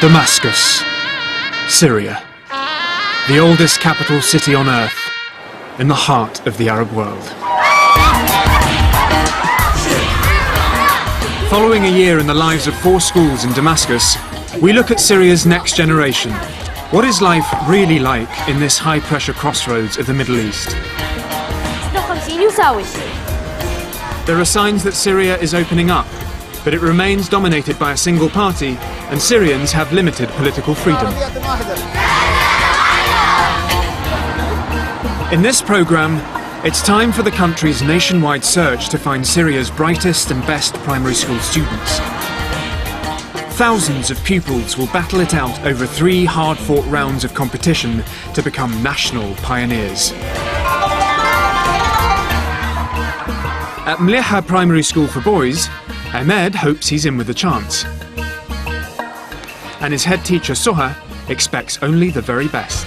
Damascus, Syria, the oldest capital city on earth, in the heart of the Arab world. Following a year in the lives of 4 schools in Damascus, we look at Syria's next generation. What is life really like in this high-pressure crossroads of the Middle East? There are signs that Syria is opening up, but it remains dominated by a single party, and Syrians have limited political freedom. In this programme, it's time for the country's nationwide search to find Syria's brightest and best primary school students. Thousands of pupils will battle it out over 3 hard-fought rounds of competition to become national pioneers. At Mliha Primary School for Boys, Ahmed hopes he's in with a chance. And his head teacher Soha expects only the very best.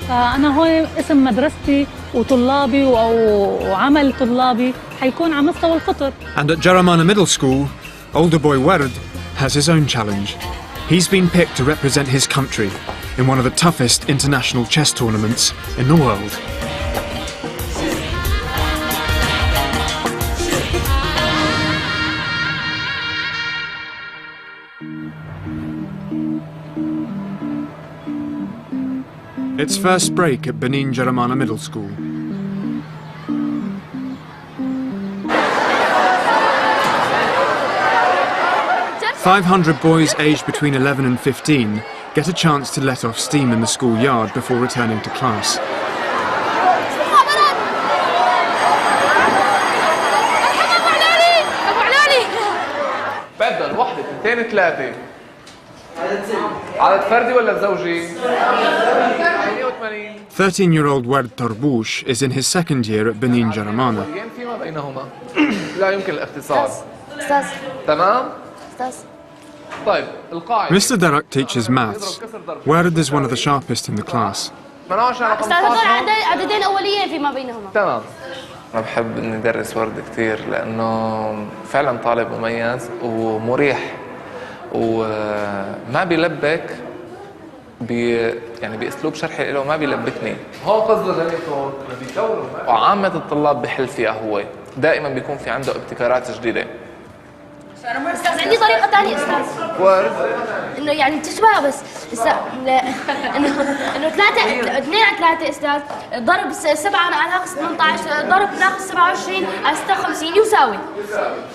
أنا هون اسم مدرستي وطلابي وعمل طلابي حيكون على مستوى القطر. And at Jaramana Middle School, older boy Werd has his own challenge. He's been picked to represent his country in one of the toughest international chess tournaments in the world. It's first break at Benin Jaramana Middle School. "500 boys aged between 11 and 15 get a chance to let off steam in the schoolyard before returning to class. بدل واحدة 2 3 عدد فردي ولا زوجي؟ 13-year-old Werd Tarbouche is in his second year at Benin Jaramana. فيما بينهما لا يمكن الاختصار. أستاذ. تمام؟ أستاذ. طيب القاعدة. Mr. Darak teaches maths. Werd is one of the sharpest in the class. أستاذ هذول عددين أوليين فيما بينهما. تمام. أنا بحب إني أدرس ورد كثير لأنه فعلا طالب مميز ومريح وما بيلبك يعني بأسلوب شرحي له ما بيلبكني. هو قصده جميلكم بيدوروا وعامة الطلاب بحل فيها هو دائما بيكون في عنده ابتكارات جديدة. أستاذ عندي طريقة ثانية أستاذ. ورد؟ إنه يعني تشبه بس إنه 2 على 3 أستاذ ضرب 7 على ناقص 18 ضرب ناقص 27 على 56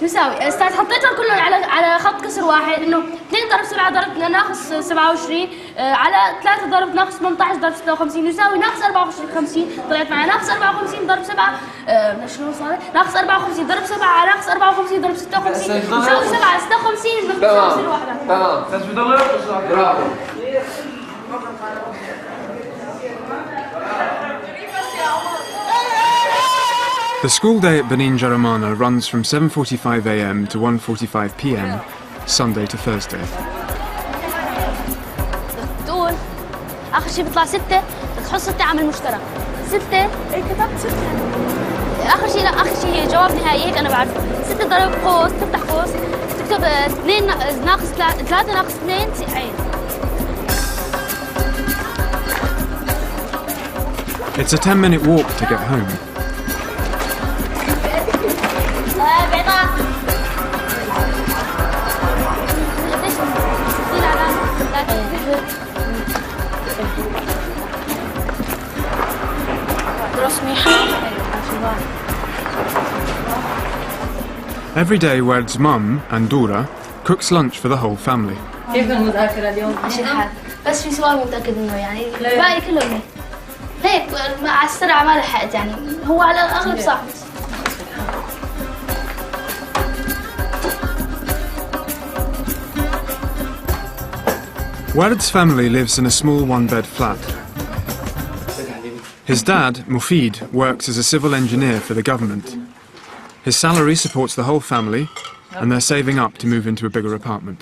يساوي أستاذ حطيتهم كلهم على خط كسر واحد إنه 2 ضرب 7 ضرب ناقص 27 على 3 ضرب ناقص 18 ضرب 56 يساوي ناقص 54 طلعت معي ناقص 54 ضرب 7 شنو صار؟ ناقص 54 ضرب 7 على ناقص 54 ضرب 56 يساوي 7 على 56 بنختصر الوحدة. تمام. بس بضل برافو. The school day at Benin Jaramana runs from 7:45 a.m. to 1:45 p.m. Sunday to Thursday. بتقول آخر شيء بيطلع 6 بتحط 6 عامل مشترك 6 إيه كتبت 6 آخر شيء لا آخر شيء هي جواب نهائي هيك أنا بعرف 6 ضرب قوس تفتح قوس تكتب 2 ناقص 3 ناقص 2 عين. It's a 10-minute walk to get home. Every day, Werd's mum, Andura, cooks lunch for the whole family. كيف المذاكرة اليوم؟ ماشي الحال بس في سؤال متأكد منه يعني باقي كلهم هيك على السرعة ما لحقت يعني هو على الأغلب صح. Werd's family lives in a small one-bed flat. His dad, Mufid, works as a civil engineer for the government. His salary supports the whole family, and they're saving up to move into a bigger apartment.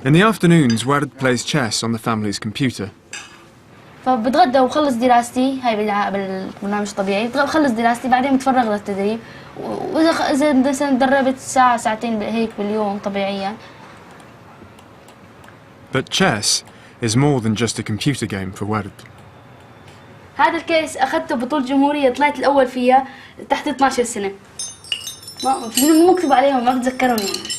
In the afternoons, Werd plays chess on the family's computer. فبتغدى وخلص دراستي هاي بالبرنامج الطبيعي بخلص دراستي بعدين بتفرغ للتدريب وإذا مثلا دربت ساعة ساعتين هيك باليوم طبيعيا. But chess is more than just a computer game for Werd. هذا الكيس أخذته بطولة جمهورية، طلعت الأول فيها تحت 12 سنة. مو مكتوب عليهم، ما بتذكرهم يعني.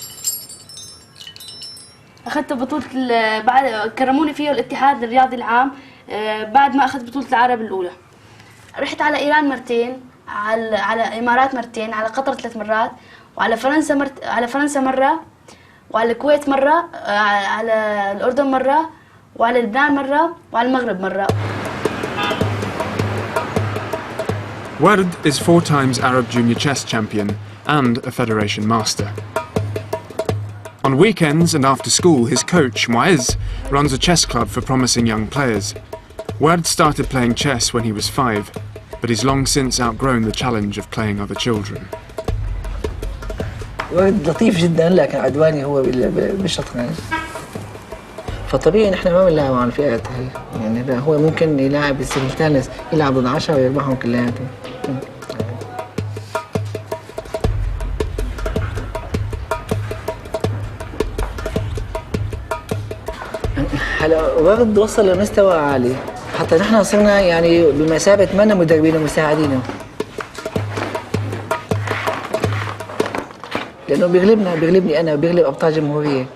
أخذت بطولة بعد كرموني فيه الاتحاد الرياضي العام بعد ما أخذت بطولة العرب الأولى. رحت على إيران مرتين، على الإمارات مرتين، على قطر 3 مرات، وعلى فرنسا على فرنسا مرة، وعلى الكويت مرة، على الأردن مرة، وعلى لبنان مرة، وعلى المغرب مرة. Werd is 4 times Arab junior chess champion and a federation master. On weekends and after school, his coach, Mu'izz, runs a chess club for promising young players. Werd started playing chess when he was 5, but he's long since outgrown the challenge of playing other children. ورد لطيف جدا لكن عدواني هو بالشطرنج. فطبيعي نحن ما بنلعب على الفئات هي، يعني هو ممكن يلعب السيمultaneous يلعب ضد 10 ويربحهم كلياتهم. هلا ورد وصل لمستوى عالي، حتى نحن صرنا يعني بمثابة منا مدربين ومساعدينه. لأنه بيغلبني أنا وبيغلب أبطال جمهورية.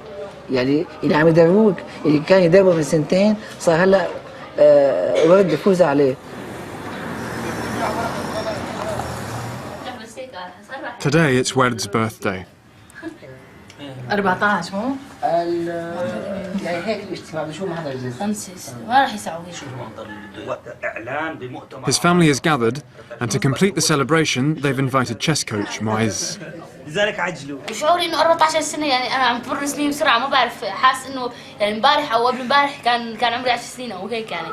يعني اللي عم يدربوك اللي كان يدربه من 2 صار هلا ورد بيفوز عليه. Today it's Werd's birthday. 14 مو؟ يعني هيك الاجتماع بشو ما حدا يجلس. 5 ما راح يساوي. His family has gathered, and to complete the celebration, they've invited chess coach Mu'izz. لذلك عجلوا. شعوري انه 14 سنة، يعني انا عم تمر سنين بسرعة، ما بعرف، حاس انه يعني امبارح او قبل امبارح كان عمري 10 سنين او هيك، يعني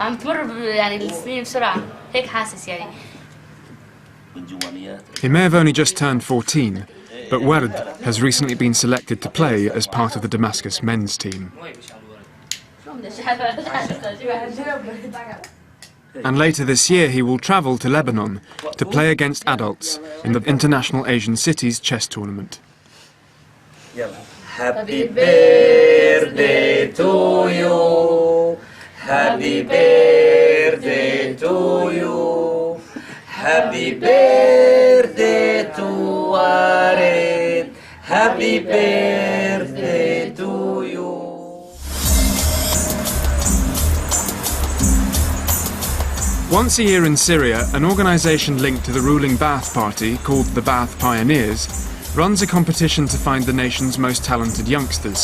عم تمر يعني السنين بسرعة، هيك حاسس يعني. He may have only just turned 14, but Werd has recently been selected to play as part of the Damascus men's team. And later this year he will travel to Lebanon to play against adults in the International Asian Cities chess tournament. Happy birthday to you. Happy birthday to you. Happy birthday to Warid. Happy birthday to you. Once a year in Syria, an organisation linked to the ruling Ba'ath Party, called the Ba'ath Pioneers, runs a competition to find the nation's most talented youngsters.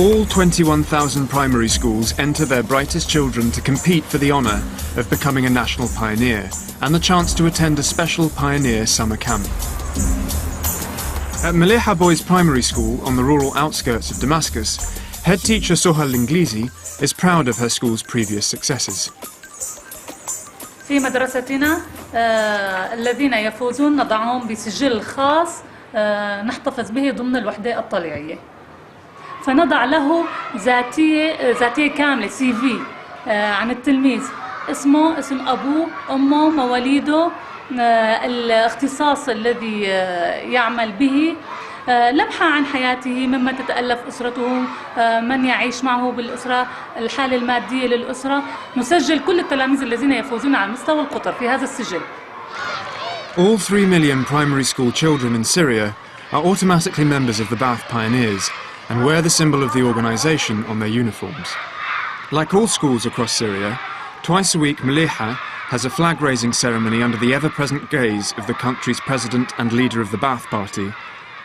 All 21,000 primary schools enter their brightest children to compete for the honour of becoming a national pioneer and the chance to attend a special pioneer summer camp. At Maliha Boys Primary School on the rural outskirts of Damascus, head teacher Soha Linglizi is proud of her school's previous successes. في مدرستنا الذين يفوزون نضعهم بسجل خاص نحتفظ به ضمن الوحدة الطليعية، فنضع له ذاتية كاملة CV عن التلميذ، اسمه، اسم أبوه، أمه، مواليده، الاختصاص الذي يعمل به، لمحة عن حياته، مما تتألف أسرته، من يعيش معه بالأسرة، الحالة المادية للأسرة. نسجل كل التلاميذ الذين يفوزون على مستوى القطر في هذا السجل. All 3 million primary school children in Syria are automatically members of the Ba'ath Pioneers and wear the symbol of the organisation on their uniforms. Like all schools across Syria, twice a week Maliha has a flag-raising ceremony under the ever-present gaze of the country's president and leader of the Ba'ath Party,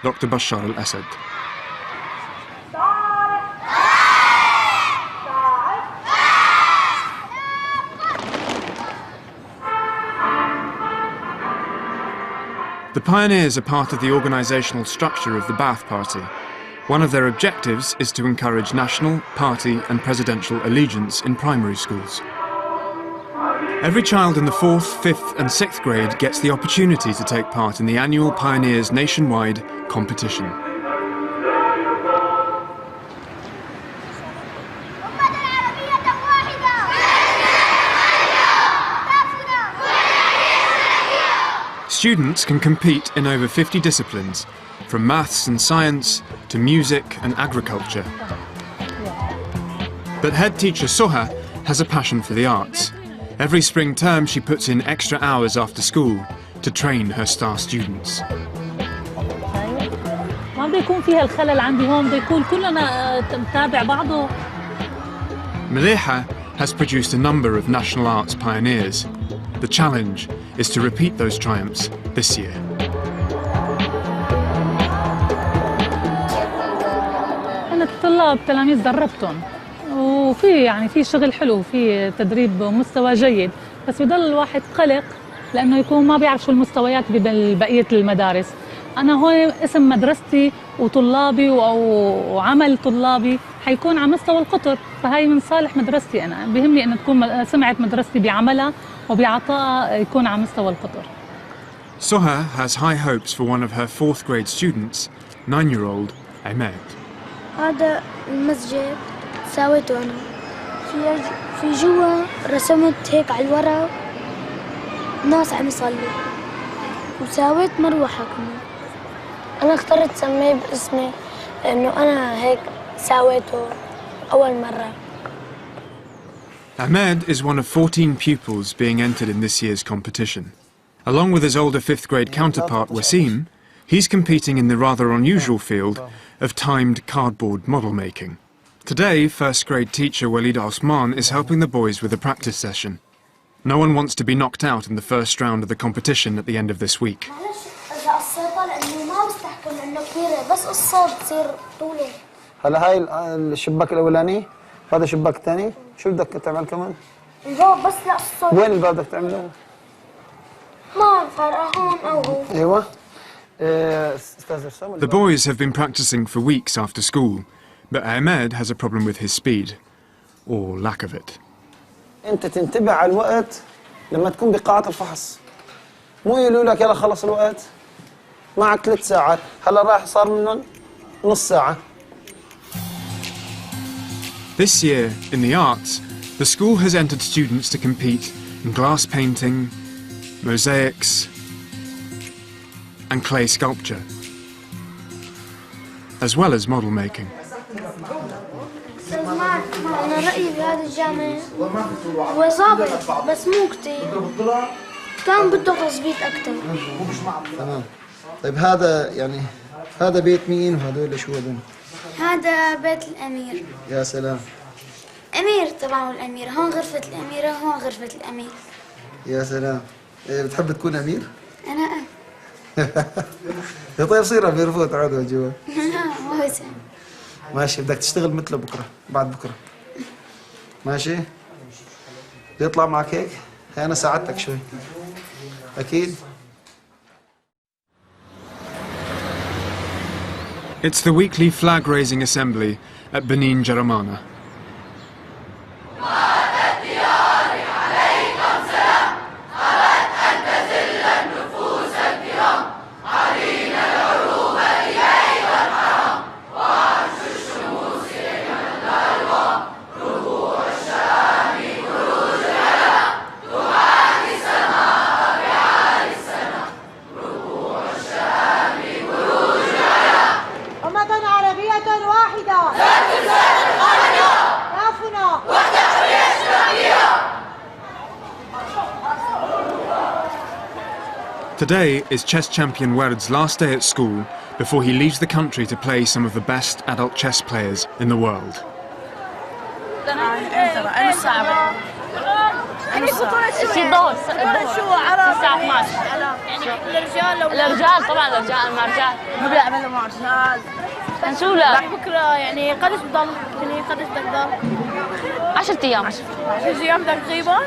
Dr. Bashar al-Assad. The pioneers are part of the organisational structure of the Ba'ath Party. One of their objectives is to encourage national, party and presidential allegiance in primary schools. Every child in the 4th, 5th and 6th grade gets the opportunity to take part in the annual Pioneers nationwide competition. Students can compete in over 50 disciplines, from maths and science to music and agriculture. But head teacher Soha has a passion for the arts. Every spring term she puts in extra hours after school to train her star students. ما بده يكون فيها الخلل عندي هون، بده يكون كلنا نتابع بعضه. Meleha has produced a number of national arts pioneers. The challenge is to repeat those triumphs this year. أنا الطلاب تلاميذ دربتهم، وفي في شغل حلو، في تدريب مستوى جيد، بس بضل الواحد قلق لأنه يكون ما بيعرف شو المستويات ببقية المدارس. أنا هون اسم مدرستي وطلابي وعمل طلابي حيكون على مستوى القطر، فهي من صالح مدرستي. أنا بيهمني أن تكون سمعة مدرستي بعملها وبعطائها يكون على مستوى القطر. Soha has high hopes for one of her 4th grade students, 9-year-old Ahmed. هذا المسجد سويته أنا. في جوا رسمت هيك على الورق ناس عم يصلوا، وسويت مروحة كمان. أنا اخترت سميه باسمي لأنه أنا هيك سويته أول مرة. Ahmed is one of 14 pupils being entered in this year's competition. Along with his older 5th grade counterpart Wasim, he's competing in the rather unusual field of timed cardboard model making. Today, 1st grade teacher Walid Osman is helping the boys with a practice session. No one wants to be knocked out in the first round of the competition at the end of this week. هلا هاي الشباك الاولاني، هذا شباك ثاني، شو بدك تعمل كمان؟ الباب بس لا الصوت. وين الباب بدك تعمله؟ ما فرق هون او هون. ايوه. The boys have been practicing for weeks after school, but Ahmed has a problem with his speed, or lack of it. انت تنتبه على الوقت لما تكون بقاعة الفحص. مو يقولوا لك يلا خلص الوقت. معك 3 ساعات، هلا راح صار منهم نص ساعة. This year, in the arts, the school has entered students to compete in glass painting, mosaics, and clay sculpture, as well as model making. أنا رأيي بهذا الجامع هو ظابط بس مو كتير، كان بده تظبيط أكتر. تمام. طيب هذا يعني هذا بيت مين وهذول شو هذول؟ هذا بيت الأمير. يا سلام. أمير طبعا والأميرة، هون غرفة الأميرة هون غرفة الأمير. يا سلام. بتحب تكون أمير؟ أنا يا طيب صير أمير فوت عادوا جوا. ما هو سهل. ماشي، بدك تشتغل مثله بكرة بعد بكرة. ماشي؟ بيطلع معك هيك؟ هي أنا ساعدتك شوي. أكيد. It's the weekly flag-raising assembly at Benin Jaramana. Today is chess champion Werd's last day at school before he leaves the country to play some of the best adult chess players in the world. الرجال طبعا الرجال مع رجال ما بيعملوا مع رجال. شو لا بكره يعني قديش بضل يعني قديش بدك تضل 10 ايام 10 ايام بدك تغيبهم.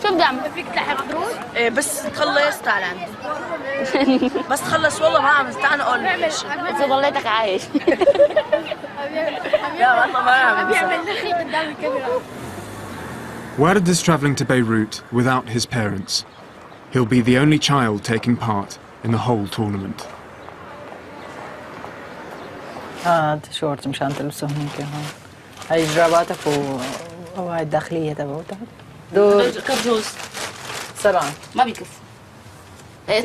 شو بدي اعمل؟ فيك تلحق دروس؟ ايه بس تخلص تعال عندي. بس تخلص والله ما عم تعال اقول اذا ضليتك عايش. لا والله ما عم بيعمل نخي قدام الكاميرا. Werd is travelling to Beirut without his parents. He'll be the only child taking part in the whole tournament. هذا شورت مشان تلبسهم هيك هون. هاي جراباتك وهاي الداخلية تبعتك. دول كرجوز سبعة ما بيكفوا.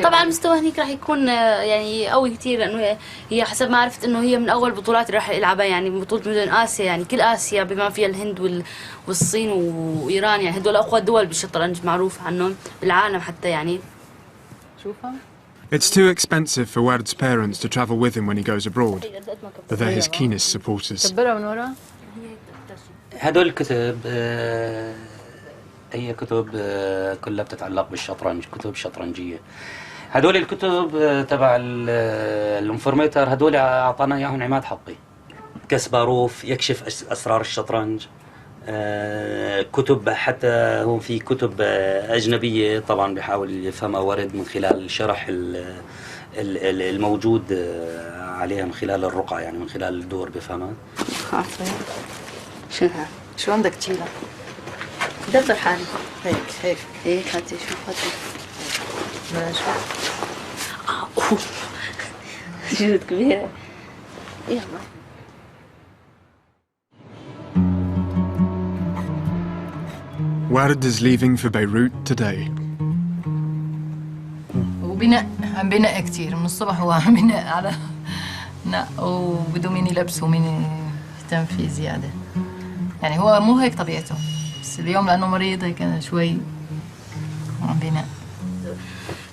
طبعا المستوى هنيك راح يكون يعني قوي كثير، لانه هي حسب ما عرفت انه هي من اول بطولات اللي راح يلعبها، يعني بطوله مدن اسيا، يعني كل اسيا بما فيها الهند والصين وايران، يعني هدول اقوى دول بالشطرنج معروف عنهم بالعالم حتى يعني. شوفها. It's too expensive for Ward's parents to travel with him when he goes abroad, but they're his keenest supporters. كبرها من ورا. هدول الكتب هي كتب كلها بتتعلق بالشطرنج، كتب شطرنجية. هدول الكتب تبع الانفورميتر، هدول اعطانا اياهم عماد حقي، كسباروف يكشف اسرار الشطرنج. كتب حتى هون في كتب اجنبيه طبعا بيحاول يفهمها ورد من خلال الشرح الموجود عليها من خلال الرقعه، يعني من خلال الدور بيفهمها. شو عندك تشيلها؟ دفتر حالي هيك هاتي شوف هاتي شو كبيره. يلا. Ward is leaving for Beirut today. وبناء عم بناء كثير من الصبح، هو عم بناء على نق وبده مين يلبسه ومين يهتم فيه زياده، يعني هو مو هيك طبيعته، بس اليوم لانه مريض هيك شوي عم بناء.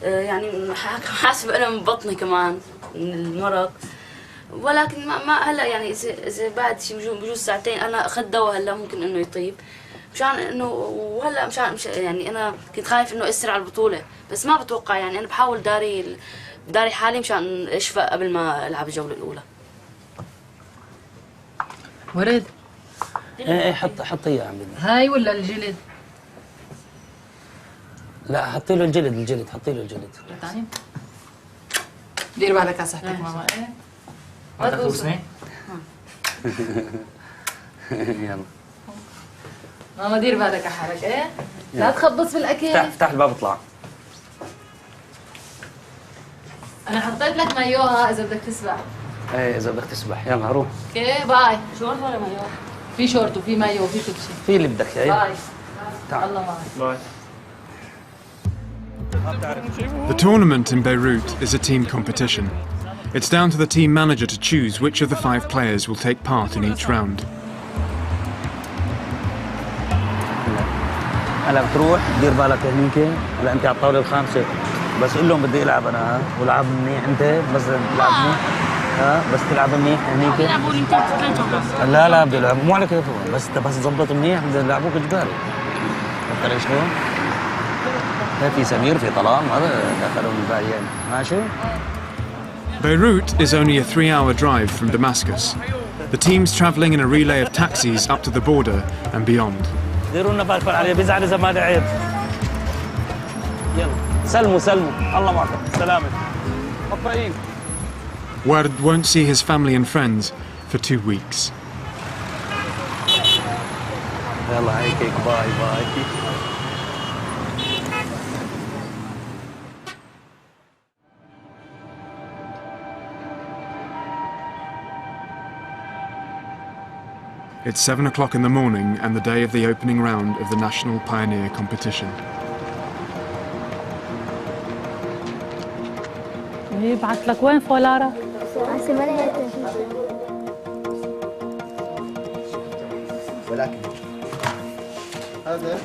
يعني حاسب انا من بطني كمان من المرض، ولكن ما هلا يعني اذا بعد شي بجوز ساعتين انا اخذت دواء هلا ممكن انه يطيب، مشان انه وهلا مشان يعني انا كنت خايف انه ياثر على البطوله، بس ما بتوقع، يعني انا بحاول داري حالي مشان اشفى قبل ما العب الجوله الاولى. ورد ايه حطيه عم بدنا. هاي ولا الجلد؟ لا حطي له الجلد حطي له الجلد. ثاني دير بالك على صحتك ماما. ايه ما تغوصني. يلا ماما دير بالك على حالك. ايه لا تخبص بالاكل. افتح الباب اطلع. انا حطيت لك مايوها اذا بدك تسبح. ايه اذا بدك تسبح يلا روح. اوكي باي. شورت ولا مايو؟ في شورت وفي مايو وفي كل شيء. في اللي بدك اياه. باي. الله معك. The tournament in Beirut is a team competition. It's down to the team manager to choose which of the 5 players will take part in each round. هلا بتروح دير بالك هنيك، هلا انت على الطاوله الخامسه، بس قول لهم بدي العب انا والعب منيح انت، بس تلعب منيح بس تلعب منيح هنيك. بيلعبوا لي 3 لا بدي العب مو على كيفهم، بس تظبط منيح بدي يلعبوك اجباري. فكر شلون؟ في سمير في طلال هذا دخلوا الباقيين ماشي. Beirut is only a 3-hour drive from Damascus. The team's travelling in a relay of taxis up to the border and beyond. ديروا لنا بالكم عليه، بيزعل اذا ما لعب. يلا سلموا الله معكم سلامة مطمئن. Ward won't see his family and friends for 2 weeks. يلا هيك باي. It's 7 o'clock in the morning and the day of the opening round of the National Pioneer Competition. يبعث لك وين فولارا؟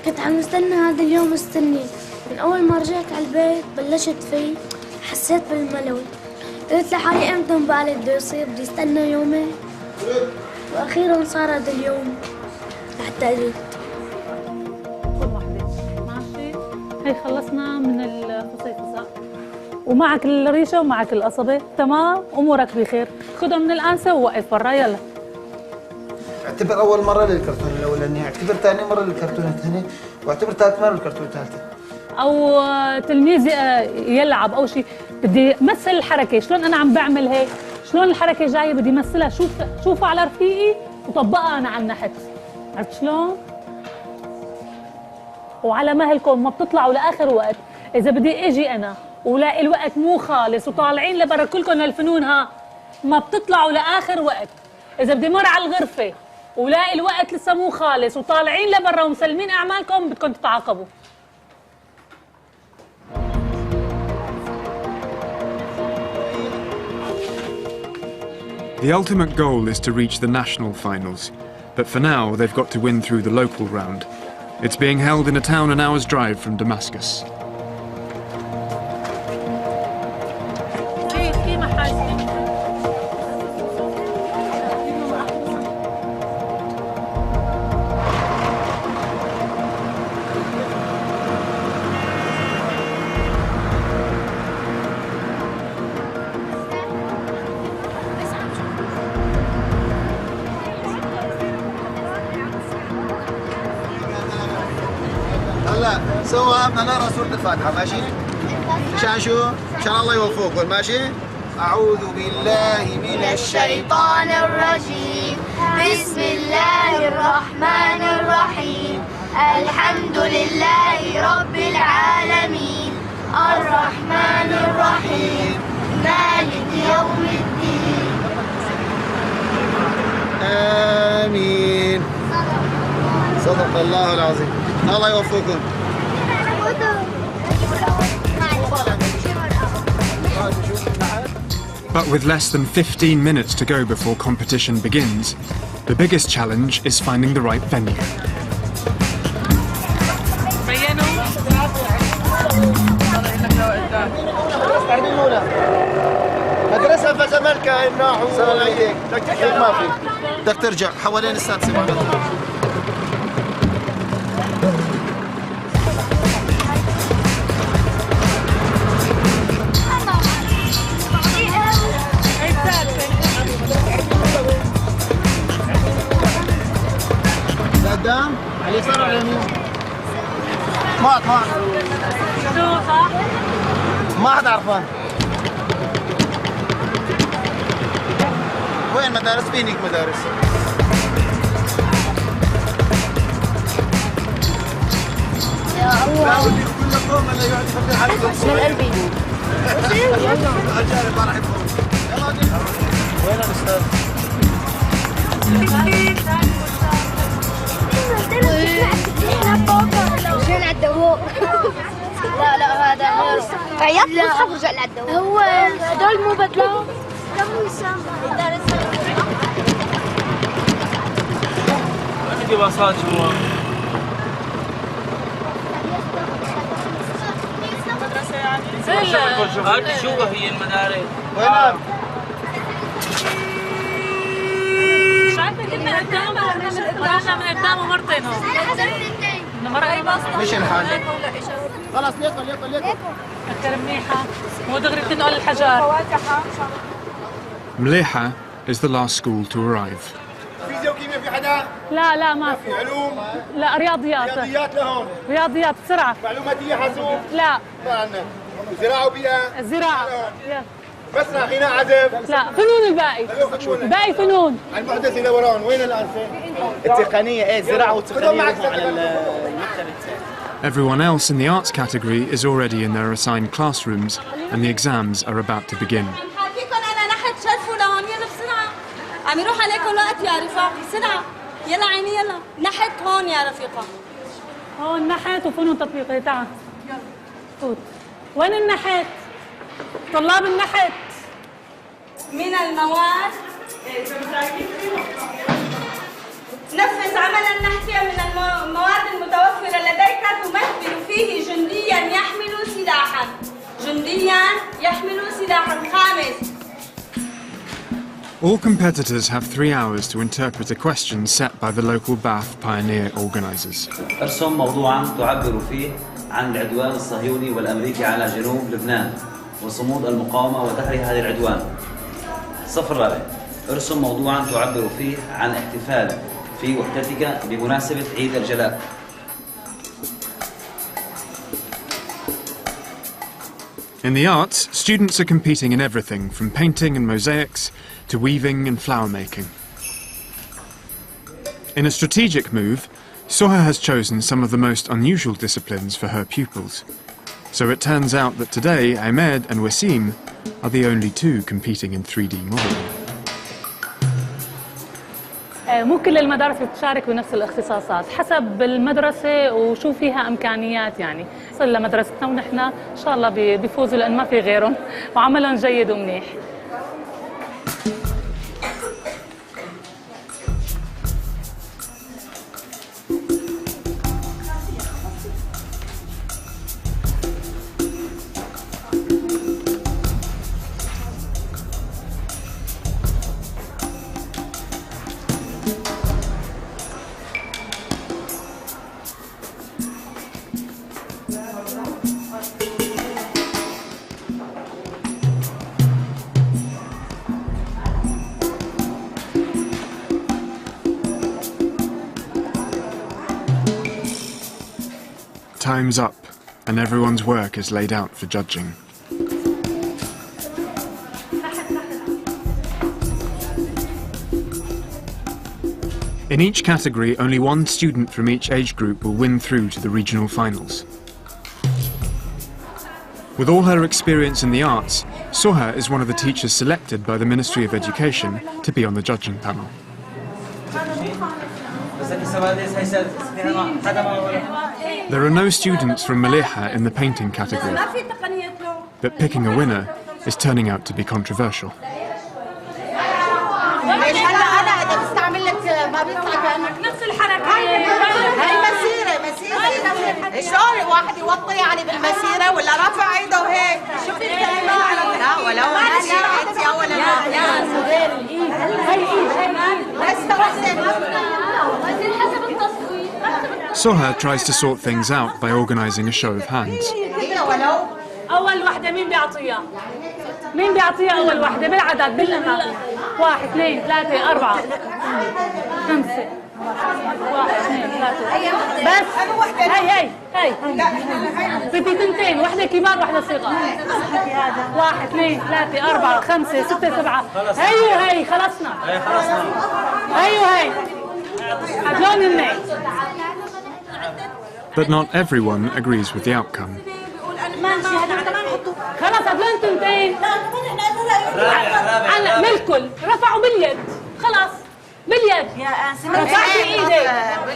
كنت عم استنى هذا اليوم مستني من اول ما رجعت على البيت، بلشت فيه حسيت بالملل، قلت لحالي امتى مبالي بده يصير، بدي استنى يومين، واخيرا صار هذا اليوم لحتى اجيت. خذ وحده ماشي. هي خلصنا من الفصيفصة ومعك الريشه ومعك القصبه، تمام، امورك بخير. خذهم من الانسه ووقف برا. يلا اعتبر اول مره للكرتون الاولاني، اعتبر ثاني مره للكرتون الثاني، واعتبر ثالث مره للكرتون الثالثه. او تلميذ يلعب او شيء، بدي مثل الحركه. شلون انا عم بعمل هيك، شلون الحركه جايه بدي مثلها، شوفوا على رفيقي وطبقها انا على النحت. عرفت شلون؟ وعلى مهلكم ما بتطلعوا لاخر وقت. اذا بدي اجي انا ولاقي الوقت مو خالص وطالعين لبرا كلكم هالفنون ما بتطلعوا لاخر وقت. اذا بدي مر على الغرفه ولاقي الوقت لسه مو خالص وطالعين لبرا ومسلمين اعمالكم بدكم تتعاقبوا. The ultimate goal is to reach the national finals, but for now they've got to win through the local round. It's being held in a town an hour's drive from Damascus. هلا سوا بدنا نقرا سورة الفاتحة ماشي؟ مشان شو؟ مشان الله يوفقكم ماشي؟ أعوذ بالله من الشيطان الرجيم بسم الله الرحمن الرحيم الحمد لله رب العالمين الرحمن الرحيم مالك يوم الدين. آمين. صدق الله العظيم. الله يوفقكم. But with less than 15 minutes to go before competition begins, the biggest challenge is finding the right venue. مدرسة فزملكة الناحو سلام عليك. ما في. بدك ترجع حوالين السادسة بعد. قدام على اليسار ولا اليمين؟ ما شو صح؟ ما حد عرفان. وين مدارس؟ فينك مدارس. يا الله. لا ودي كل قوم اللي يقعد يفتح عليكم. من قلبي. الأجانب ما راح يفهمون. يلا وين الأستاذ؟ رجعنا على الدوام. لا هذا عيطت مصحف ورجعنا على الدوام. هو هدول مو بدلهم؟ عندي باصات جوا. هذه شو هي المدارس؟ وين؟ شايفة كنا قدامه من قدامه مرتين هون. مرة أي باصة. مش الحال. خلاص يقل. أكثر منيحة. مو دغري بتنقل الحجار. Mleha is the last school to arrive. فيزياء وكيمياء في حدا؟ لا ما في. علوم؟ لا رياضيات. رياضيات لهون. رياضيات بسرعة. معلوماتية حاسوب؟ لا. ما عندنا. زراعة وبيئة؟ الزراعة. مسرح غناء عزف؟ لا فنون الباقي فنون. المحدث اللي وراهم وين الأنفة؟ التقنية الزراعة والتقنية على المكتب. Everyone else in the arts category is already in their assigned classrooms and the exams are about to begin. أنا نحت شرفوا لهون يلا بسرعة. عم يروح عليكم الوقت يا رفاق بسرعة. يلا عيني يلا نحت هون يا رفيقة. هون نحت وفنون تطبيقية. تعال يلا فوت. وين النحت؟ طلاب النحت. من المواد نفذ عملا نحتيا من المواد المتوفرة لديك تمثل فيه جنديا يحمل سلاحا. خامس. All competitors have 3 hours to interpret a question set by the local Ba'ath pioneer organisers. ارسم موضوعا تعبر فيه عن العدوان الصهيوني والأمريكي على جنوب لبنان وصمود المقاومة ودحر هذا العدوان. الصف الرابع ارسم موضوعا تعبر فيه عن احتفال في وحدتك بمناسبة عيد الجلاء. In the arts, students are competing in everything from painting and mosaics to weaving and flower making. In a strategic move, Soha has chosen some of the most unusual disciplines for her pupils. So it turns out that today Ahmed and Wasim are the only two competing in 3D modelling. مو كل المدارس بتشارك بنفس الاختصاصات، حسب المدرسة وشو فيها إمكانيات يعني. صل لمدرستنا ونحن إن شاء الله بيفوزوا لأن ما في غيرهم وعملهم جيد ومنيح. Time's up, and everyone's work is laid out for judging. In each category, only one student from each age group will win through to the regional finals. With all her experience in the arts, Soha is one of the teachers selected by the Ministry of Education to be on the judging panel. There are no students from Maliha in the painting category, but picking a winner is turning out to be controversial. شلون واحد يوطي يعني بالمسيره ولا رافع ايده وهيك شوف الكلمات لا ولو نسيت يا ولا يا غير الايد Soha tries to sort things out by organising a show of hands. أول واحدة مين بيعطيها؟ مين بيعطيها أول واحدة بالعدد بالنقاط؟ 1 2 3 4 5 1 2 3 بس هي بدي تنتين واحدة كبار واحدة صغار 1 2 3 4 5 6 7 هي خلصنا هي هدول الناس. But not everyone agrees with the outcome. خلاص هدول تنتين على بالكل رفعوا باليد خلاص باليد رفعتي ايدك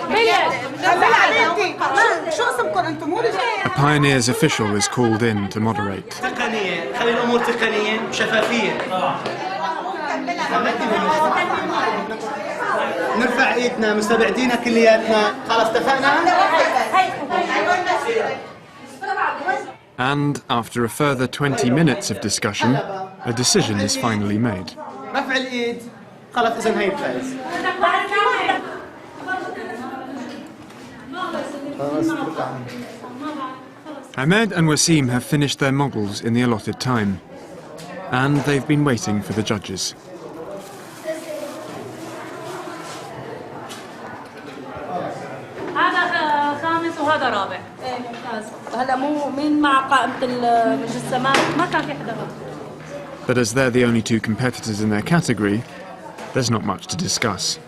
باليد شو اسمكم انتم مو A pioneers official is called in to moderate. تقنية خلي الأمور تقنية وشفافية. نرفع ايدنا مستبعدين كلياتنا خلاص اتفقنا. And after a further 20 minutes of discussion, a decision is finally made. رفع الايد خلاص اذا هي الفائز. Ahmed and Wasim have finished their models in the allotted time, and they've been waiting for the judges. هذا خامس وهذا رابع. هلا مو مين مع قائمة المجسمات ما كان في حدا. But as they're the only two competitors in their category, there's not much to discuss.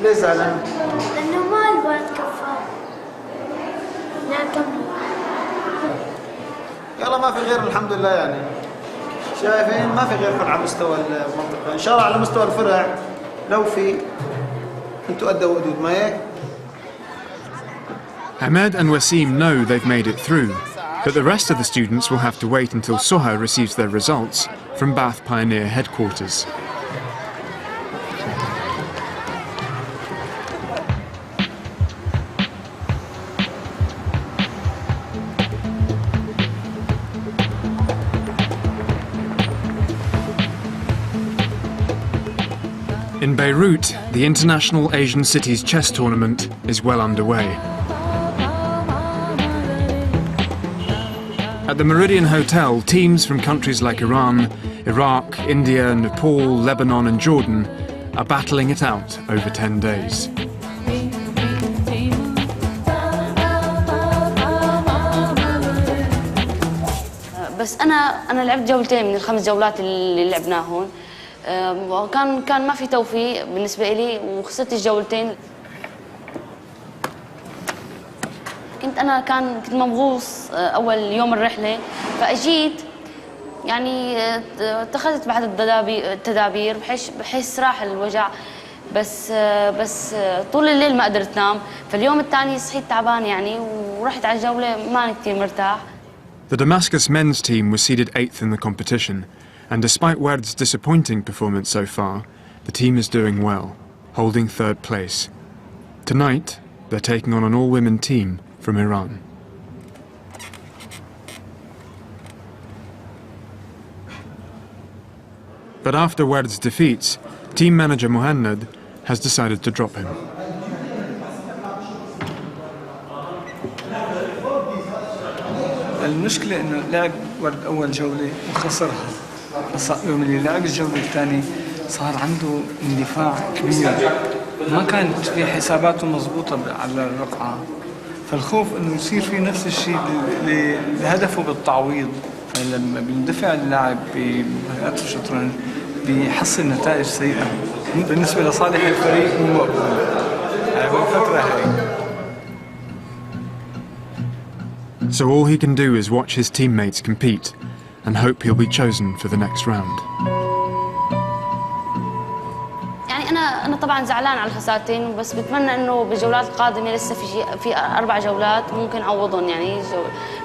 ليش زعلان؟ لأنه ما أبغى أتكفى. لا كمل. يلا ما في غير الحمد لله يعني. شايفين ما في غيركم على مستوى المنطقة، إن شاء الله على مستوى الفرع لو في أنتوا أدوا ودود ما هيك؟ Ahmed and Wasim know they've made it through, but the rest of the students will have to wait until Soha receives their results from Bath Pioneer headquarters. In Beirut, the International Asian Cities Chess Tournament is well underway. At the Meridian Hotel, teams from countries like Iran, Iraq, India, Nepal, Lebanon and Jordan are battling it out over 10 days. بس أنا لعبت جولتين من ال5 جولات اللي لعبناهم. كان ما في توفيق بالنسبة لي وخسرت الجولتين. كنت مبغوص أول يوم الرحلة فأجيت يعني اتخذت بعض التدابير بحيث راح الوجع بس طول الليل ما قدرت نام. فاليوم الثاني صحيت تعبان يعني ورحت على الجولة ما كتير مرتاح. The Damascus men's team was seeded 8th in the competition, and despite Werd's disappointing performance so far, the team is doing well, holding 3rd place. Tonight, they're taking on an all-women team from Iran. But after Werd's defeats, team manager Mohanad has decided to drop him. المشكلة إنه لعب ورد أول جولة وخسرها يوم اللي لعب الجولة الثانية صار عنده اندفاع كبير، ما كانت في حساباته مضبوطة على الرقعة، فالخوف انه يصير في نفس الشيء لهدفه بالتعويض. فلما بيندفع اللاعب بمهارات الشطرنج بيحصل نتائج سيئة بالنسبة لصالح الفريق مو مقبول. يعني بالفترة هاي. So all he can do is watch his teammates compete and hope he'll be chosen for the next round. يعني أنا طبعاً زعلان على الخسارتين، بس بتمنى إنه بالجولات القادمة لسه في 4 جولات ممكن أعوضهم، يعني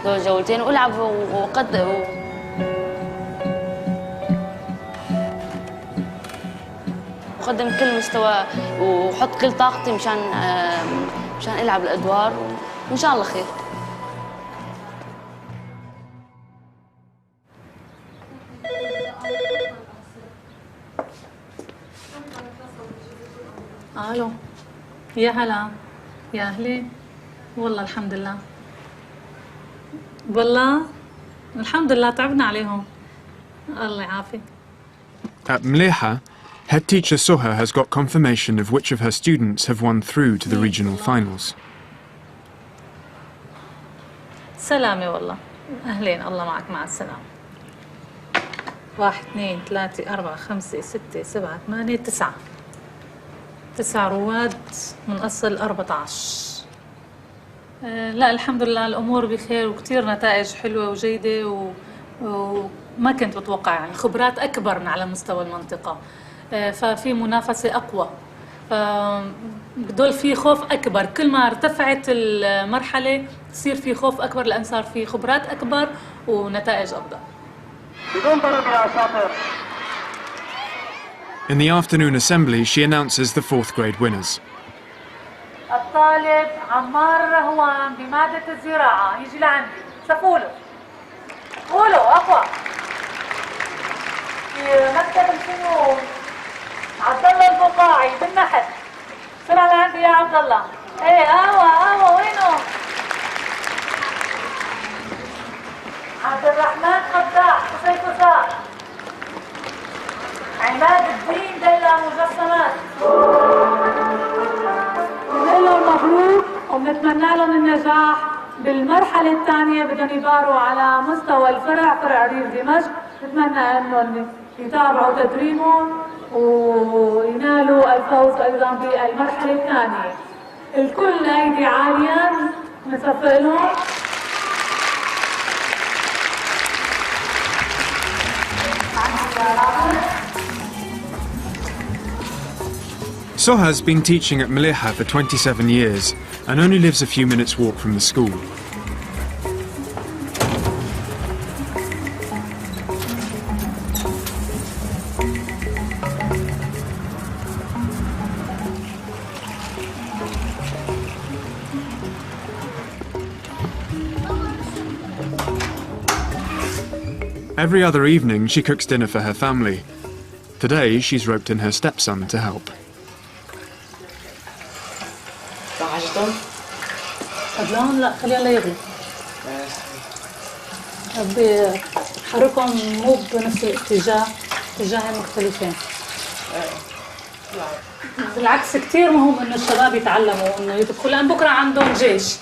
دول الجولتين وألعب وقدم كل مستوى وحط كل طاقتي مشان ألعب الأدوار، وإن شاء الله خير. الو، يا هلا، يا اهلي، والله الحمد لله، والله الحمد لله تعبنا عليهم، الله يعافي. At Mleha, head teacher Soha has got confirmation of which of her students have won through to the regional finals. سلامة والله، أهلين، الله معك، مع السلامة. 1 2 3 4 5 6 7 8 9 رواد من أصل 14. لا الحمد لله الأمور بخير وكتير نتائج حلوة وجيدة، وما كنت بتوقع يعني خبرات أكبر من على مستوى المنطقة، ففي منافسة أقوى، بدول في خوف أكبر. كل ما ارتفعت المرحلة تصير في خوف أكبر لأن صار في خبرات أكبر ونتائج أفضل. بدون ضرب يا شاطر. In the afternoon assembly, she announces the 4th grade winners. الطالب عمار رهوان بمادة الزراعة يجي لعندي، سفوله قولوا أقوى. في مكتب الفنون عبد الله البقاعي بالنحت، سرع لعندي يا عبد الله. ايه قهوة وينه؟ عبد الرحمن خداع قصيصة، عماد الدين ديلا مجسمات. بنقول لهم مبروك وبنتمنى لهم النجاح بالمرحلة الثانية. بدهم يباروا على مستوى الفرع، فرع ريف دمشق. بتمنى انهم يتابعوا تدريبهم وينالوا الفوز ايضا بالمرحلة الثانية. الكل ايدي عالية، نصفق لهم. Soha's been teaching at Mleha for 27 years and only lives a few minutes' walk from the school. Every other evening she cooks dinner for her family. Today she's roped in her stepson to help. قبلهم لا خليهم ليغلوا. بدي حركهم مو بنفس الاتجاه، اتجاهين مختلفين. بالعكس كثير مهم انه الشباب يتعلموا انه يطبخوا، لان بكره عندهم جيش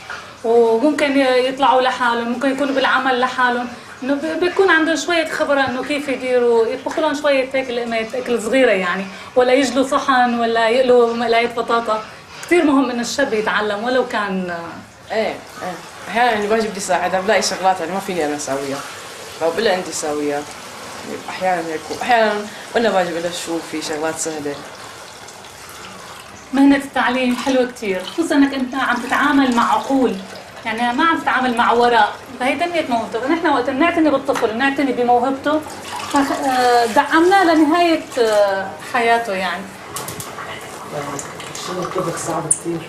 وممكن يطلعوا لحالهم، ممكن يكونوا بالعمل لحالهم، انه بيكون عندهم شويه خبره انه كيف يديروا، يطبخوا لهم شويه هيك لقمه اكل صغيره يعني، ولا يجلوا صحن ولا يقلوا مقلايه بطاطا. كثير مهم انه الشاب يتعلم ولو كان ايه احيانا اللي باجي بدي اساعدها بلاقي شغلات يعني ما فيني انا اسويها، لو بلا عندي اسويها احيانا هيك، واحيانا وانا باجي بقول شوف في شغلات سهله. مهنة التعليم حلوة كتير، خصوصا انك انت عم تتعامل مع عقول، يعني ما عم تتعامل مع ورق، فهي تنمية موهبته، فنحن وقت نعتني بالطفل ونعتني بموهبته دعمناه لنهاية حياته يعني. الشغل الطبخ صعب كثير.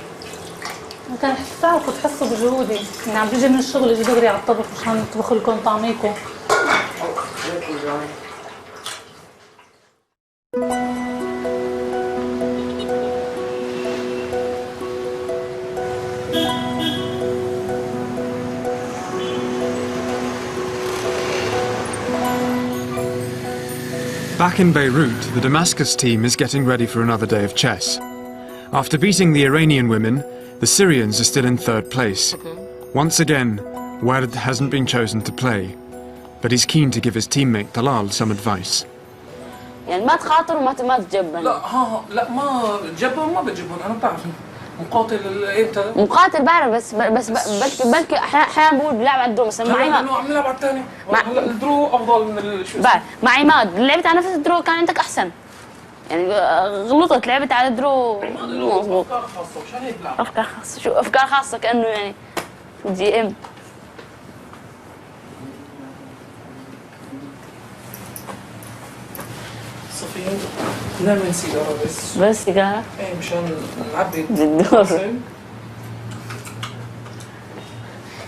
ممكن تعرفوا تحسوا بجهودي، يعني عم بيجي من الشغل اجي دغري على الطبخ مشان اطبخ لكم طعميكم. Back in Beirut, the Damascus team is getting ready for another day of chess. After beating the Iranian women, the Syrians are still in third place. Once again, Ward hasn't been chosen to play, but he's keen to give his teammate Talal some advice. يعني ما تخاطر وما تجبن. لا ما جبن ما بجبن، انا بعرف مقاتل امتى؟ مقاتل بعرف بس بلكي احيانا بقول بلعب على الدرو مثلا مع عماد. عم نلعب على الثاني. هلا الدرو افضل من بعرف مع عماد لعبت على نفس الدرو كان عندك احسن. يعني غلطت لعبت على الدرو مو مضبوط. افكار خاصه مشان هيك بلعب. افكار خاصه شو افكار خاصه كانه يعني جي ام. صفيين نعمل سيجاره بس سيجاره؟ ايه مشان نعبي الدور.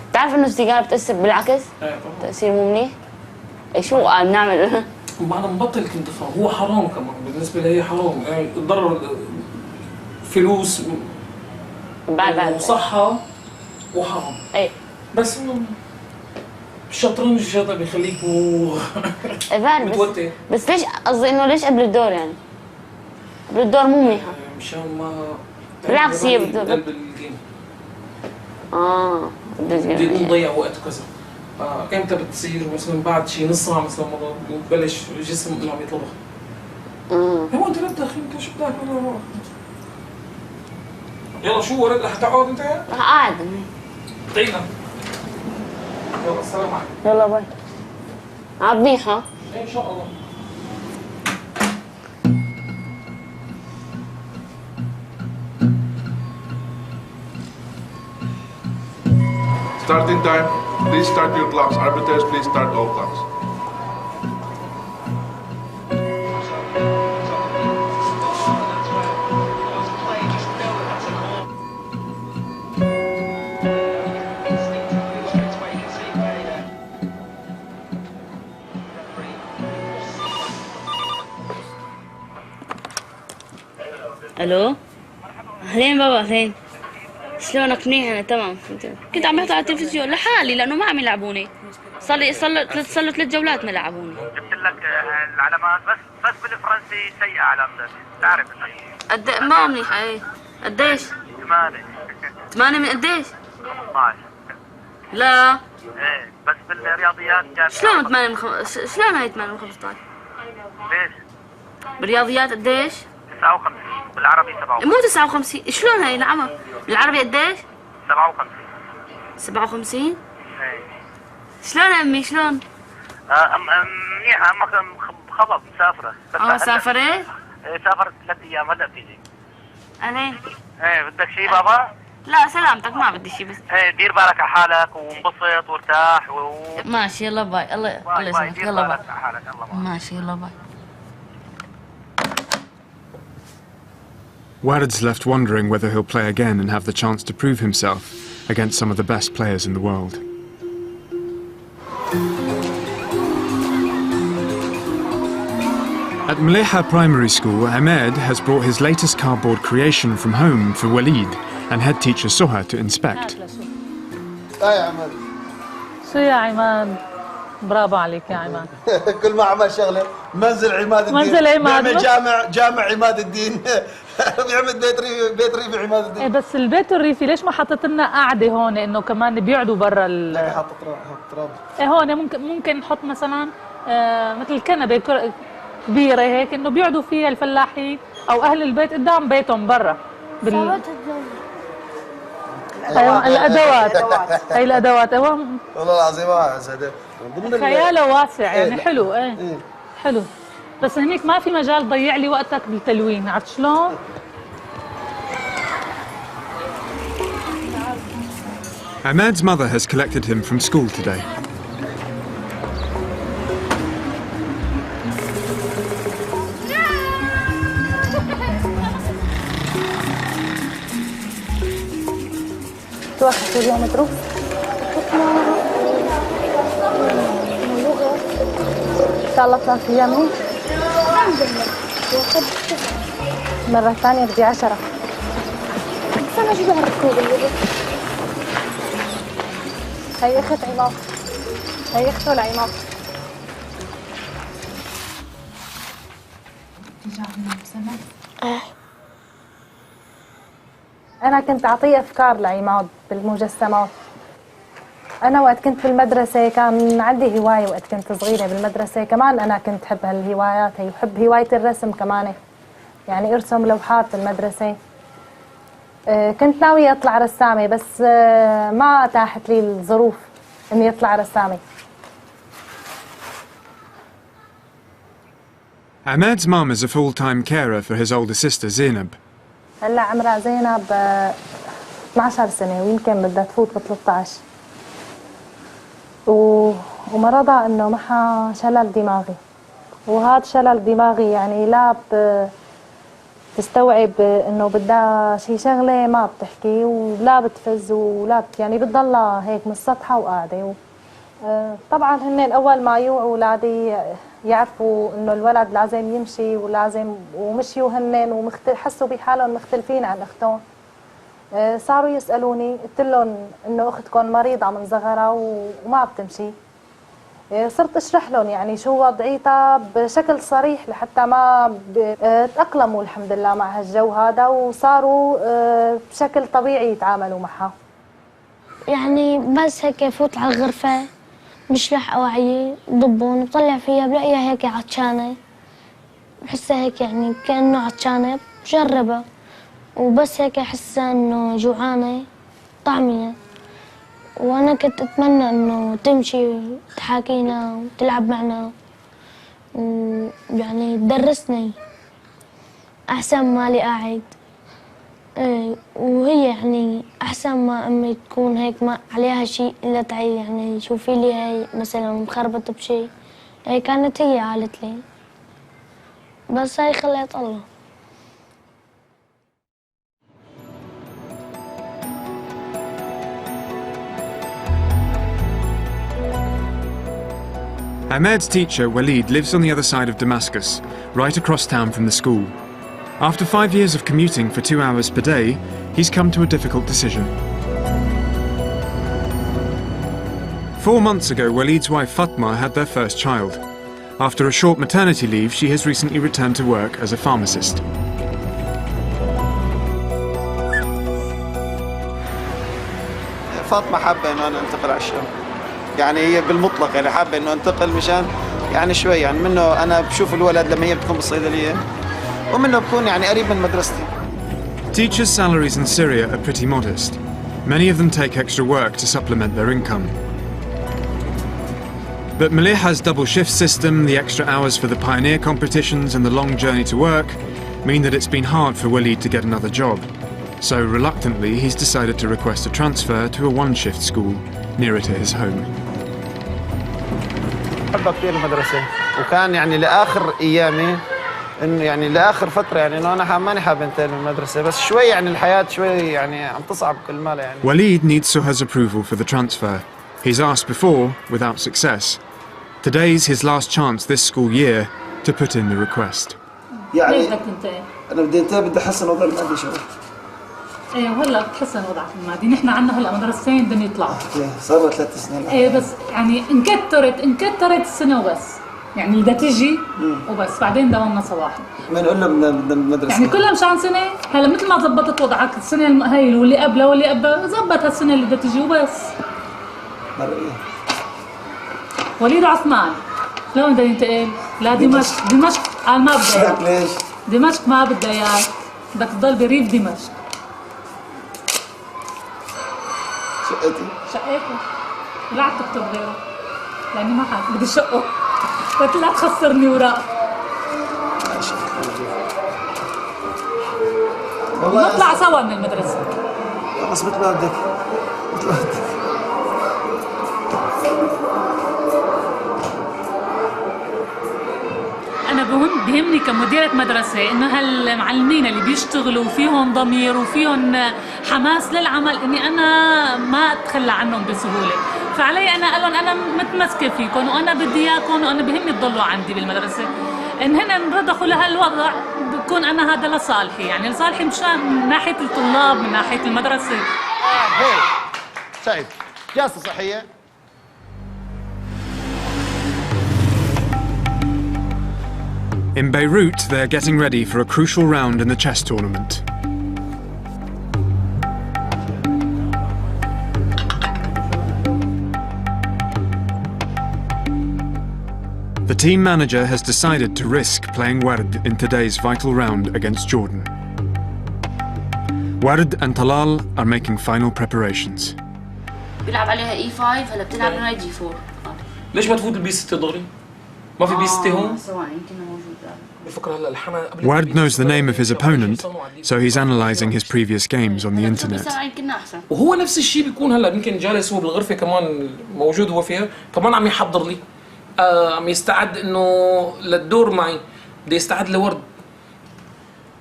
بتعرف انه السيجاره بتاثر بالعكس؟ ايه طبعا تاثير مو منيح؟ اي شو بنعمل؟ معنا مبطل كنت هو حرام كمان بالنسبه لي حرام يعني الضرر فلوس بعد وصحه وحرام. ايه بس الشطرنج هذا بيخليك متوتر. بس ليش قصدي انه ليش قبل الدور يعني؟ قبل الدور مو منيحه مشان ما بالعكس هي قلب الجيم. بدي نضيع وقت كذا. امتى بتصير مثلا بعد شي نص ساعه مثلا ببلش الجسم انه عم يطلبخ. هو انت لا تدخل انت شو بدك ولا يلا شو ورد رح تقعد انت؟ رح قاعد طينا يلا السلام عليكم. يلا باي. منيحة؟ ان شاء الله. Starting time. Please start your clocks. Arbiters, please start all clocks. الو اهلين بابا اهلين شلونك؟ منيح انا تمام. كنت عم بحضر على التلفزيون لحالي لانه ما عم يلعبوني. صار له 3 جولات ما لعبوني. جبت لك العلامات بس بالفرنسي سيئة علامتك تعرف انك ما منيحة. ايه قديش؟ 8 من قديش؟ 15. لا ايه بس بالرياضيات كان شلون 8 من شلون هي 8 من 15؟ ليش؟ بالرياضيات قديش؟ 59 بالعربي 57. مو 59 شلون هي نعم بالعربي قديش؟ 57. 57؟ ايه شلون امي شلون؟ منيحة امك خبط مسافرة. سافرت؟ ايه سافرت 3 ايام هلا بتيجي. اهلين. ايه بدك شي بابا؟ لا سلامتك ما بدي شي بس. ايه دير بالك على حالك وانبسط وارتاح ماشي يلا باي. الله يسلمك يلا باي. ماشي يلا باي. Ward's left wondering whether he'll play again and have the chance to prove himself against some of the best players in the world. At Maleha Primary School, Ahmed has brought his latest cardboard creation from home for Walid and head teacher Soha to inspect. يا عماد شو يا عماد؟ برافو عليك يا عماد. كل ما عمل شغله منزل عماد الدين. منزل عماد بيعمل جامع عماد الدين. بيعمل بيت ريفي عماد الدين. ايه بس البيت الريفي ليش ما حطيت لنا قاعده هون انه كمان بيقعدوا برا حط تراب. ايه هون ممكن نحط مثلا مثل كنبه كبيره هيك انه بيقعدوا فيها الفلاحين او اهل البيت قدام بيتهم برا ايوه الادوات. هي الادوات ايوه والله العظيم خياله واسع يعني حلو. ايه حلو بس هنيك ما في مجال تضيع لي وقتك بالتلوين. عرفت شلون؟ Ahmed's mother has collected him from school today. توقف اليوم متروف ان شاء الله 3 ايام هيك الحمد لله. مرة ثانية بدي 10. بس انا شو بعرفكم باللغة. هي اخت عماد. هي اخته لعماد. أنا كنت أعطيه أفكار لعماد بالمجسمات. أنا وقت كنت بالمدرسة كان عندي هواية، وقت كنت صغيرة بالمدرسة كمان أنا كنت أحب هالهوايات هي، وحب هواية الرسم كمان، يعني أرسم لوحات بالمدرسة. كنت ناوية أطلع رسامة بس ما أتاحت لي الظروف إني أطلع رسامة. Ahmed's mum is a full-time carer for his older sister Zainab. هلا عمرها زينب 12 سنة ويمكن بدها تفوت ب 13. ومرضها انه معها شلل دماغي، وهذا شلل دماغي يعني لا بتستوعب انه بدها شي شغله ما بتحكي ولا بتفز ولا يعني بتضلها هيك مسطحه وقاعده. طبعا هن اول ما يوعوا اولادي يعرفوا انه الولد لازم يمشي ولازم ومشيوا هن حسوا بحالهم مختلفين عن اختهم. صاروا يسالوني، قلت لهم انه اختكم مريضه من صغرها وما بتمشي. صرت اشرح لهم يعني شو وضعيتها بشكل صريح لحتى ما تاقلموا الحمد لله مع هالجو هذا وصاروا بشكل طبيعي يتعاملوا معها. يعني بس هيك فوت على الغرفة بشلح أواعيي ضبون بطلع فيها بلاقيها هيك عطشانة، بحسها هيك يعني كأنه عطشانة بجربها، وبس هيك أحسها إنه جوعانة طعمية. وأنا كنت أتمنى إنه تمشي وتحاكينا وتلعب معنا ويعني تدرسني أحسن ما لي قاعد. وهي يعني أحسن ما أمي تكون هيك ما عليها شيء إلا تعي يعني شوفي لي هي مثلا مخربطة بشيء. هي كانت هي قالت لي، بس هي خليت الله. Ahmed's teacher, Walid, lives on the other side of Damascus, right across town from the school. After 5 years of commuting for 2 hours per day, he's come to a difficult decision. 4 months ago, Walid's wife Fatma had their first child. After a short maternity leave, she has recently returned to work as a pharmacist. فاطمة حابة إنه أنا أنتقل على الشام، يعني هي بالمطلق يعني حابة إنه أنتقل مشان يعني شوي يعني منه أنا بشوف الولد لما هي بتكون بالصيدلية ومنه بكون يعني قريب من مدرستي. Teachers' salaries in Syria are pretty modest. Many of them take extra work to supplement their income. But Maliha's double shift system, the extra hours for the pioneer competitions and the long journey to work mean that it's been hard for Walid to get another job. So reluctantly, he's decided to request a transfer to a one-shift school nearer to his home. بحب كثير المدرسة، وكان يعني لآخر أيامي إنه يعني لآخر فترة يعني إنه أنا ماني حابب أنتقل من المدرسة، بس شوي يعني الحياة شوي يعني عم تصعب كل مالها يعني. Walid needs Suha's approval for the transfer. He's asked before, without success. Today's his last chance this school year to put in the request. يعني أنا بدي أنتقل، بدي أحسن وضع المادي شوي. ايه هلا بتحسن وضعك المادي، نحن عندنا هلا مدرستين بدهم يطلعوا. صار له 3 سنين. ايه بس يعني انكترت السنه وبس، يعني بدها تجي وبس بعدين دوامنا صباحي. ما نقول له بدنا المدرسه يعني كلها مشان سنه، هلا مثل ما ضبطت وضعك السنه هي واللي قبلها ظبط هالسنه اللي بدها تجي وبس. وليد عثمان لوين بده ينتقل؟ لا دمشق قال ما بدها اياك. ليش؟ دمشق ما بدها اياك، بدك تضل بريف دمشق. شقتي لا عم تكتب غيره لاني ما حد بدي شقه، قلت لا تخسرني وراء. نطلع سوا من المدرسه. بس مثل ما بدك أنا بهمني كمديرة مدرسة إنه هالمعلمين اللي بيشتغلوا وفيهم ضمير وفيهم حماس للعمل إني أنا ما أتخلى عنهم بسهولة، فعلي أنا أقول أنا متمسكة فيكم وأنا بدي إياكم وأنا بهمني تضلوا عندي بالمدرسة. إن هن رضخوا لهالوضع بكون أنا هذا لصالحي، يعني لصالحي مشان من ناحية الطلاب من ناحية المدرسة. سعيد جلسة صحية. In Beirut, they're getting ready for a crucial round in the chess tournament. The team manager has decided to risk playing Ward in today's vital round against Jordan. Ward and Talal are making final preparations. بيلعب عليها E5 هلا بتلعب عليها G4. ليش ما تفوت البي 6 دغري؟ ما في بي 6 هون؟ ثواني يمكن موجود. بفكر هلا الحما قبل Ward knows the name of his opponent, so he's analysing his previous games on the internet. وهو نفس الشيء بيكون هلا يمكن جالس هو بالغرفه كمان موجود هو فيها كمان عم يحضر لي عم يستعد انه للدور معي بده يستعد لورد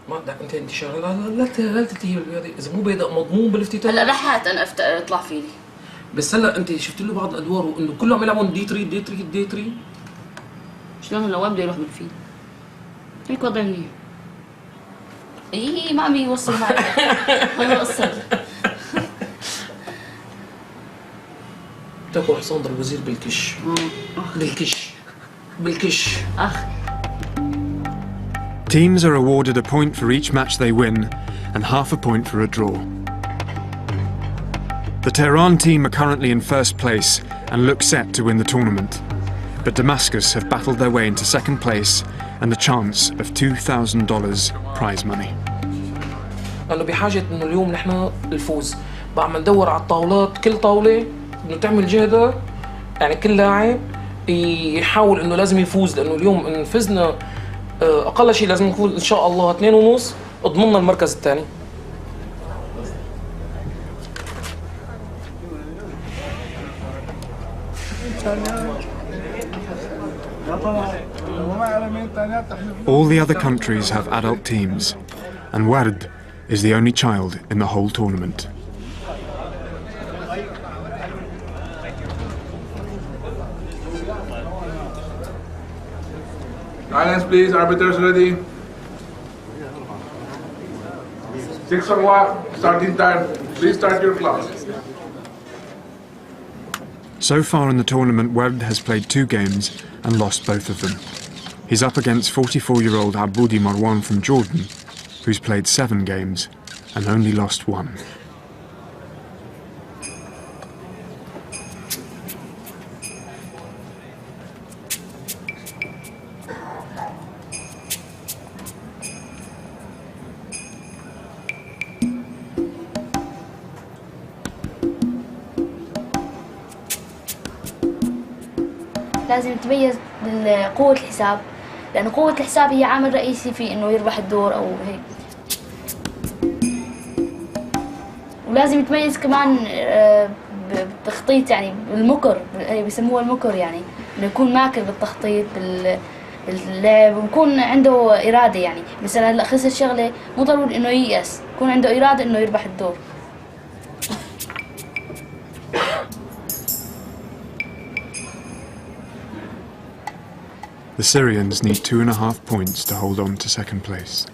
ما بدك انت شغله لا تنتهي بالرياضه اذا مو بيدق مضمون بالافتتاح هلا لحقت انا اطلع فيني بس هلا انت شفت له بعض الادوار وانه كلهم عم يلعبون دي 3 دي 3 دي 3 شلون هلا وين بده يروح بالفيل هيك وضع منيح اي ما عم يوصل معي هو وصل تاكل حصان ضرب الوزير بالكش بالكش اخ Teams are awarded a point for each match they win and half a point for a draw. The Tehran team are currently in first place and look set to win the tournament, but Damascus have battled their way into second place and a chance of $2,000 prize money. قالوا بحاجة إنه اليوم نحن الفوز، بقى عم ندور على الطاولات كل طاولة إنه تعمل جهدها، يعني كل لاعب يحاول إنه لازم يفوز لأنه اليوم إن فزنا أقل شيء لازم نفوز إن شاء الله 2.5 اضمننا المركز الثاني. All the other countries have adult teams, and Ward is the only child in the whole tournament. Silence, please. Arbiters ready. 6 on 1. Starting time. Please start your clock. So far in the tournament, Ward has played 2 games and lost both of them. He's up against 44-year-old Aboudi Marwan from Jordan, who's played 7 games and only lost 1. لازم يتميز بقوة الحساب لأن قوة الحساب هي عامل رئيسي في إنه يربح الدور أو هيك ولازم يتميز كمان بالتخطيط يعني بالمكر بيسموه المكر يعني إنه يكون ماكر بالتخطيط باللعب ويكون عنده إرادة يعني مثلا هلا خسر شغلة مو ضروري إنه ييأس يكون عنده إرادة إنه يربح الدور. The Syrians need 2.5 points to hold on to second place.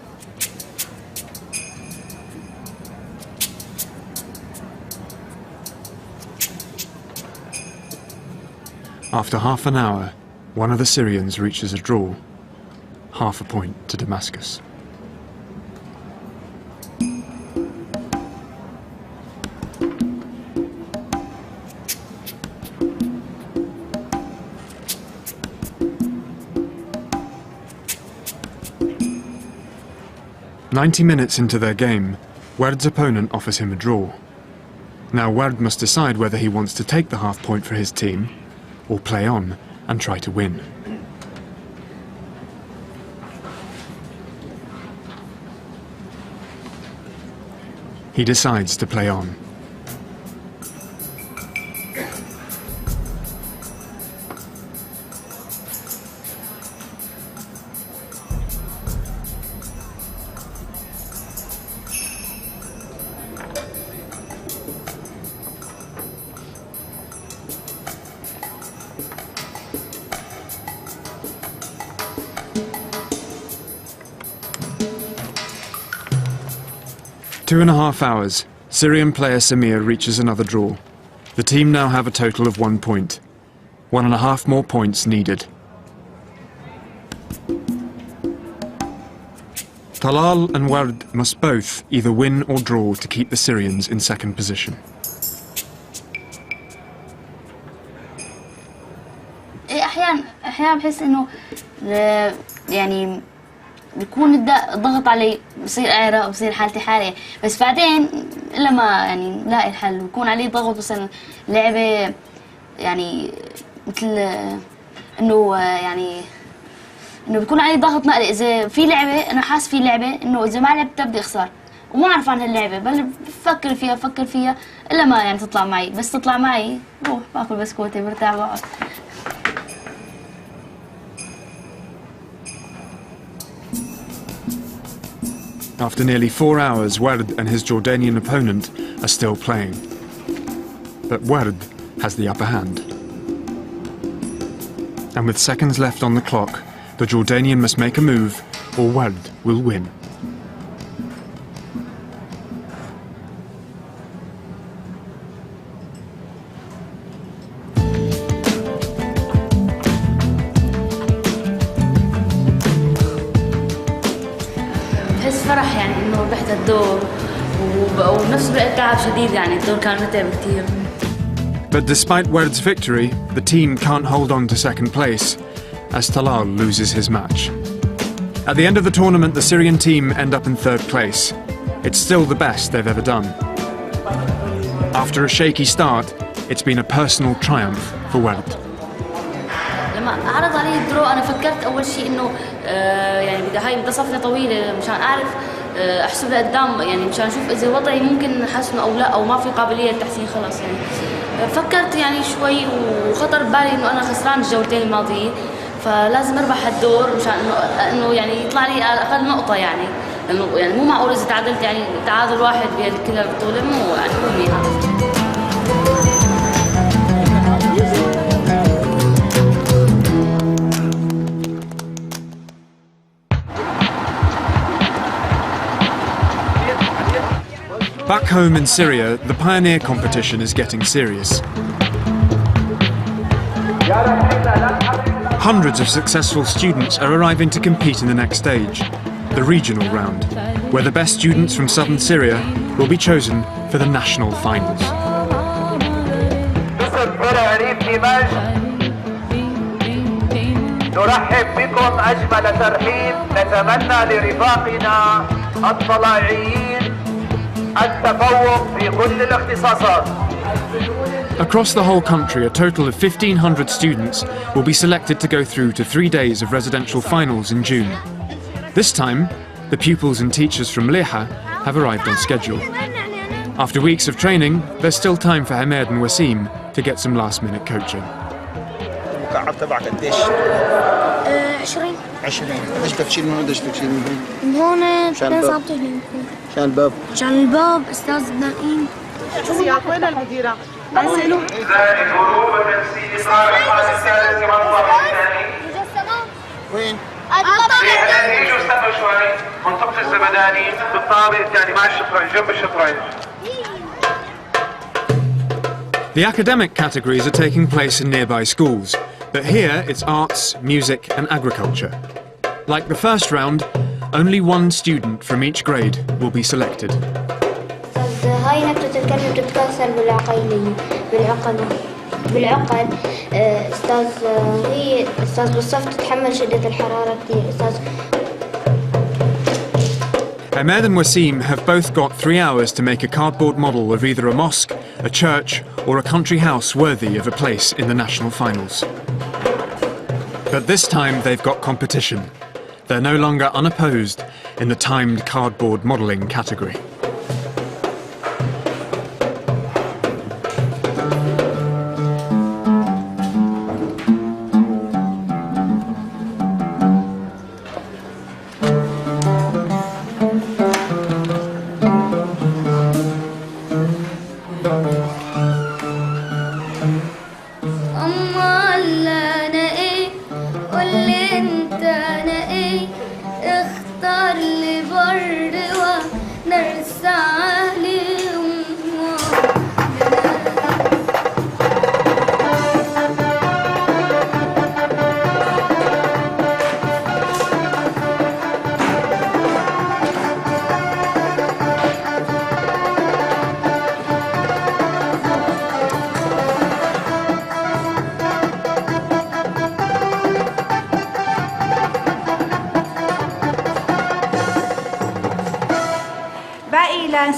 After half an hour, one of the Syrians reaches a draw, half a point to Damascus. "90 minutes into their game, Ward's opponent offers him a draw. Now Ward must decide whether he wants to take the half point for his team or play on and try to win. He decides to play on. Two and a half hours, Syrian player Samir reaches another draw. The team now have a total of 1 point. 1.5 more points needed. Talal and Ward must both either win or draw to keep the Syrians in second position. أحيانا بحس إنه يعني بيكون الضغط علي، بصير أعرق وبصير حالتي حالة، بس بعدين لما يعني لاقي الحل بيكون علي ضغط مثلا لعبة يعني مثل إنه يعني إنه بيكون علي ضغط نقلي. إذا في لعبة أنا حاس في لعبة إنه إذا ما لعبت بدي أخسر وما أعرف عن هاللعبة، بل بفكر فيها إلا ما يعني تطلع معي، بس تطلع معي روح باكل بسكوتة برتاح بقعد. After nearly 4 hours, Ward and his Jordanian opponent are still playing. But Ward has the upper hand. And with seconds left on the clock, the Jordanian must make a move or Ward will win. فرح يعني إنه ربحت الدور وبنفس الوقت تعب شديد، يعني الدور كان متعب كتير. But despite Ward's victory, the team can't hold on to second place as Talal loses his match. At the end of the tournament, the Syrian team end up in third place. It's still the best they've ever done. After a shaky start, it's been a personal triumph for Ward. لما عرض علي الدرو أنا فكرت أول شيء إنه يعني بدي صفنة طويلة مشان أعرف أحسب لقدام، يعني مشان أشوف إذا وضعي ممكن أحسنه أو لا، أو ما في قابلية للتحسين خلاص. يعني فكرت يعني شوي وخطر ببالي إنه أنا خسران الجولتين الماضيين، فلازم أربح هالدور مشان إنه يعني يطلع لي أقل نقطة، يعني لأنه يعني مو معقول إذا تعادلت يعني تعادل واحد بكل البطولة مو يعني مو منيحة. Back home in Syria, the pioneer competition is getting serious. Hundreds of successful students are arriving to compete in the next stage, the regional round, where the best students from southern Syria will be chosen for the national finals. نرحب بكم أجمل ترحيب، نتمنى لرفاقنا الطلائعيين التفوق في كل الاختصاصات. Across the whole country, a total of 1,500 students will be selected to go through to 3 days of residential finals in June. This time, the pupils and teachers from Leha have arrived on schedule. After weeks of training, there's still time for Hamed and Wasim to get some last-minute coaching. المكعب تبعك قديش؟ 20. 20. قديش بدك تشيل من هون؟ قديش بدك تشيل من هون؟ من هون مشان الباب. مشان الباب. مشان الباب استاذ نائم. شخصيات وين المديرة؟ أسأله. وين؟ يجوا استنوا شوي، منطقة الزبداني بالطابق الثاني مع الشطرين جنب الشطرين. The academic categories are taking place in nearby schools, but here it's arts, music and agriculture. Like the first round, only one student from each grade will be selected. هاي نبتة الكلمة بتتكاثر بالعقل أستاذ بالصف تتحمل شدة الحرارة كثير أستاذ. Hamed and Wasim have both got 3 hours to make a cardboard model of either a mosque, a church or a country house worthy of a place in the national finals. But this time they've got competition. They're no longer unopposed in the timed cardboard modelling category.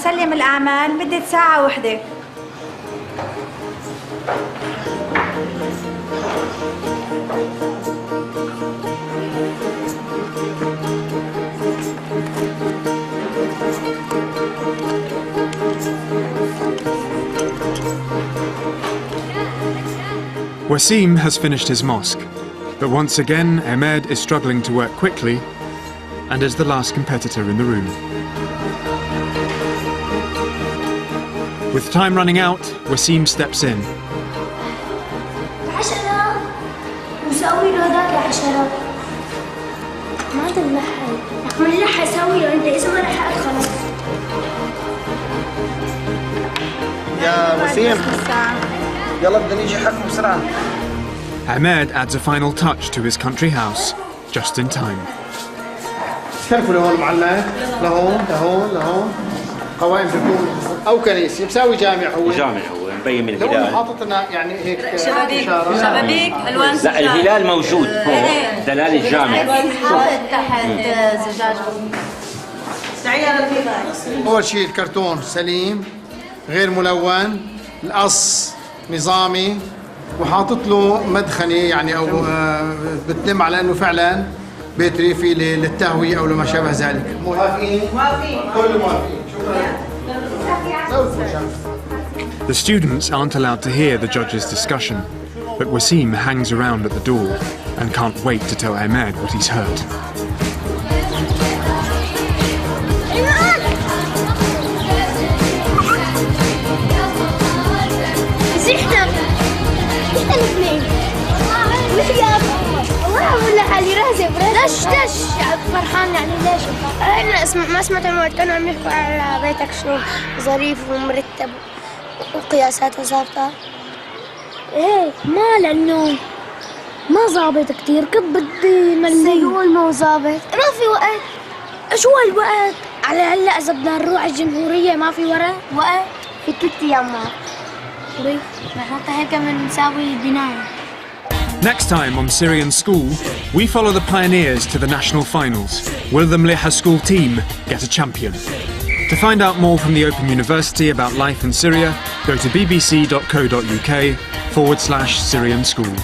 نسلم الأعمال مدة ساعة واحدة. Wasim has finished his mosque, but once again Ahmed is struggling to work quickly and is the last competitor in the room. With time running out, Wasim steps in. حشرة وسوي له هذاك يا حشرة. ما تنلحق. رح نلحق سوي له أنت إذا ما لحقت خلاص. يا وسيم يلا بدنا نيجي حكم بسرعة. Ahmed adds a final touch to his country house, just in time. استلفوا لهون معلق، لهون لهون لهون. قوائم تكون أو كنيسة، بساوي جامع هو. جامع هو مبين من لو الهلال. حاطط لنا يعني هيك شبابيك شبابيك ألوان لا الهلال موجود هون دلالة الجامع. حاطط تحت زجاج. أول شيء الكرتون سليم غير ملون، القص نظامي وحاطط له مدخنة يعني أو بتنم على أنه فعلا بيت ريفي للتهوية أو لما شابه ذلك. موافقين؟ موافقين. كل موافقين. The students aren't allowed to hear the judge's discussion, but Wasim hangs around at the door and can't wait to tell Ahmed what he's heard. ليش فرحان يعني ليش؟ أنا ما سمعت الموعد كانوا عم يحكوا على بيتك شلون ظريف ومرتب وقياساته ظابطة. إيه ما لأنه ما ظابط كتير كيف بدي ملي هو ما ظابط ما في وقت. شو هالوقت؟ على هلا إذا بدنا نروح على الجمهورية ما في وقت في 3 أيام ما نحط هيك بنساوي بناية. Next time on Syrian School, we follow the pioneers to the national finals. Will the Mliha school team get a champion? To find out more from the Open University about life in Syria, go to bbc.co.uk/Syrian School.